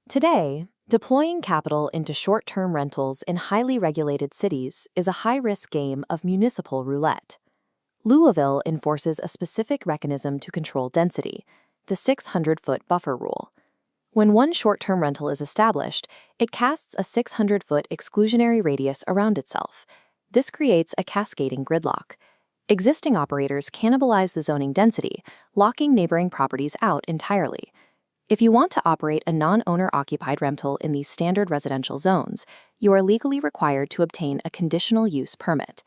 Today, deploying capital into short-term rentals in highly regulated cities is a high-risk game of municipal roulette. Louisville enforces a specific mechanism to control density, the 600-foot buffer rule. When one short-term rental is established, it casts a 600-foot exclusionary radius around itself. This creates a cascading gridlock. Existing operators cannibalize the zoning density, locking neighboring properties out entirely. If you want to operate a non-owner-occupied rental in these standard residential zones, you are legally required to obtain a Conditional Use Permit.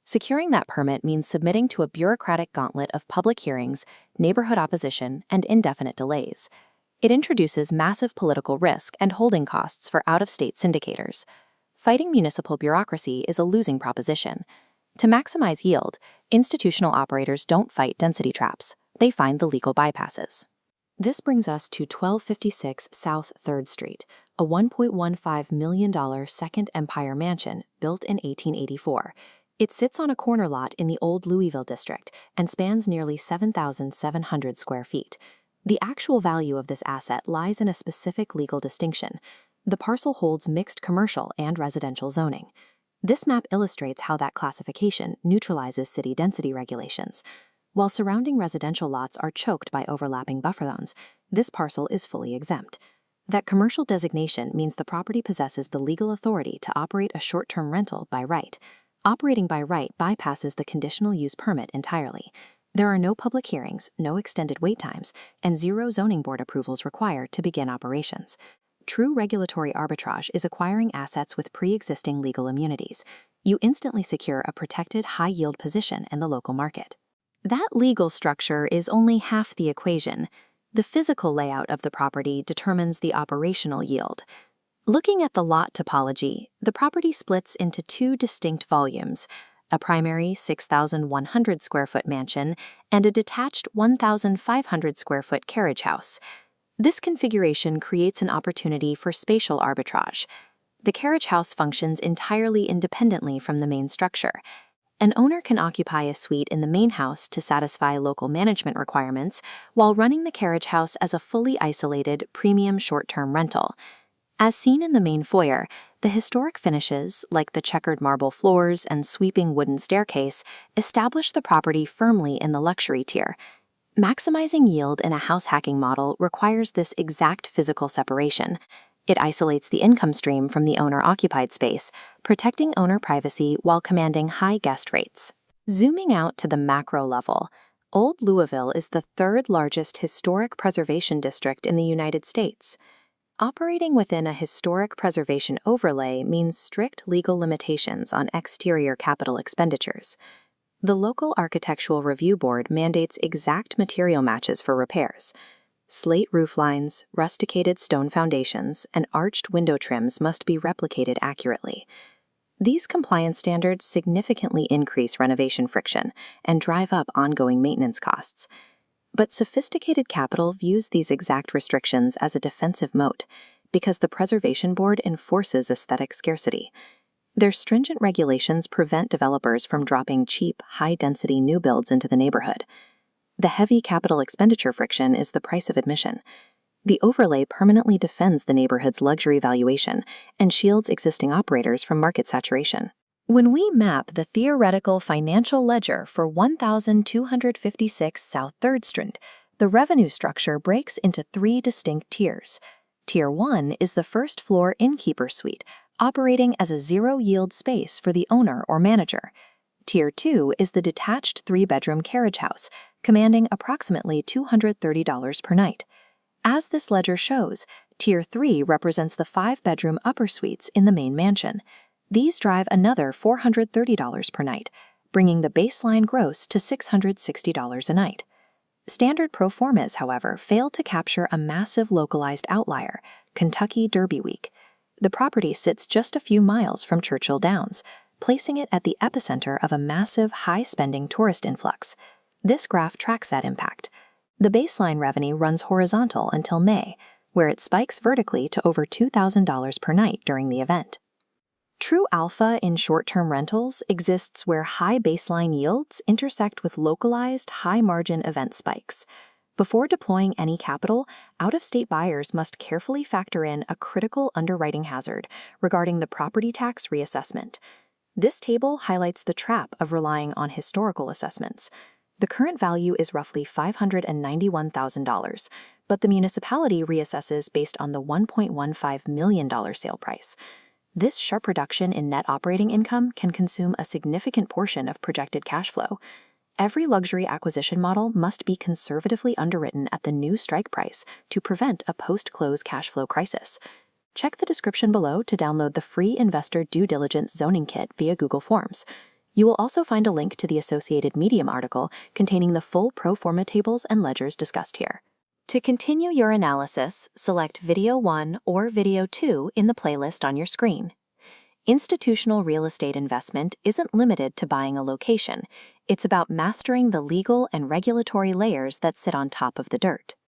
Securing that permit means submitting to a bureaucratic gauntlet of public hearings, neighborhood opposition, and indefinite delays. It introduces massive political risk and holding costs for out-of-state syndicators. Fighting municipal bureaucracy is a losing proposition. To maximize yield, institutional operators don't fight density traps. They find the legal bypasses. This brings us to 1256 South 3rd Street, a $1.15 million Second Empire mansion built in 1884. It sits on a corner lot in the Old Louisville district and spans nearly 7,700 square feet. The actual value of this asset lies in a specific legal distinction. The parcel holds mixed commercial and residential zoning. This map illustrates how that classification neutralizes city density regulations. While surrounding residential lots are choked by overlapping buffer zones, this parcel is fully exempt. That commercial designation means the property possesses the legal authority to operate a short-term rental by right. Operating by right bypasses the conditional use permit entirely. There are no public hearings, no extended wait times, and zero zoning board approvals required to begin operations. True regulatory arbitrage is acquiring assets with pre-existing legal immunities. You instantly secure a protected high-yield position in the local market. That legal structure is only half the equation. The physical layout of the property determines the operational yield. Looking at the lot topology, the property splits into two distinct volumes, a primary 6,100 square foot mansion and a detached 1,500 square foot carriage house. This configuration creates an opportunity for spatial arbitrage. The carriage house functions entirely independently from the main structure. An owner can occupy a suite in the main house to satisfy local management requirements while running the carriage house as a fully isolated, premium short-term rental. As seen in the main foyer, the historic finishes, like the checkered marble floors and sweeping wooden staircase, establish the property firmly in the luxury tier. Maximizing yield in a house hacking model requires this exact physical separation. It isolates the income stream from the owner-occupied space, protecting owner privacy while commanding high guest rates. Zooming out to the macro level, Old Louisville is the third largest historic preservation district in the United States. Operating within a historic preservation overlay means strict legal limitations on exterior capital expenditures. The local Architectural Review Board mandates exact material matches for repairs. Slate roof lines, rusticated stone foundations, and arched window trims must be replicated accurately. These compliance standards significantly increase renovation friction and drive up ongoing maintenance costs. But sophisticated capital views these exact restrictions as a defensive moat because the Preservation Board enforces aesthetic scarcity. Their stringent regulations prevent developers from dropping cheap, high-density new builds into the neighborhood. The heavy capital expenditure friction is the price of admission. The overlay permanently defends the neighborhood's luxury valuation and shields existing operators from market saturation. When we map the theoretical financial ledger for 1256 South 3rd Street, the revenue structure breaks into three distinct tiers. Tier 1 is the first-floor innkeeper suite, operating as a zero-yield space for the owner or manager. Tier 2 is the detached three-bedroom carriage house, commanding approximately $230 per night. As this ledger shows, Tier 3 represents the five-bedroom upper suites in the main mansion. These drive another $430 per night, bringing the baseline gross to $660 a night. Standard Pro-Formas, however, fail to capture a massive localized outlier, Kentucky Derby Week. The property sits just a few miles from Churchill Downs, placing it at the epicenter of a massive, high-spending tourist influx. This graph tracks that impact. The baseline revenue runs horizontal until May, where it spikes vertically to over $2,000 per night during the event. True alpha in short-term rentals exists where high baseline yields intersect with localized, high-margin event spikes. Before deploying any capital, out-of-state buyers must carefully factor in a critical underwriting hazard regarding the property tax reassessment. This table highlights the trap of relying on historical assessments. The current value is roughly $591,000, but the municipality reassesses based on the $1.15 million sale price. This sharp reduction in net operating income can consume a significant portion of projected cash flow. Every luxury acquisition model must be conservatively underwritten at the new strike price to prevent a post-close cash flow crisis. Check the description below to download the free investor due diligence zoning kit via Google Forms. You will also find a link to the associated Medium article containing the full pro-forma tables and ledgers discussed here. To continue your analysis, select Video 1 or Video 2 in the playlist on your screen. Institutional real estate investment isn't limited to buying a location. It's about mastering the legal and regulatory layers that sit on top of the dirt.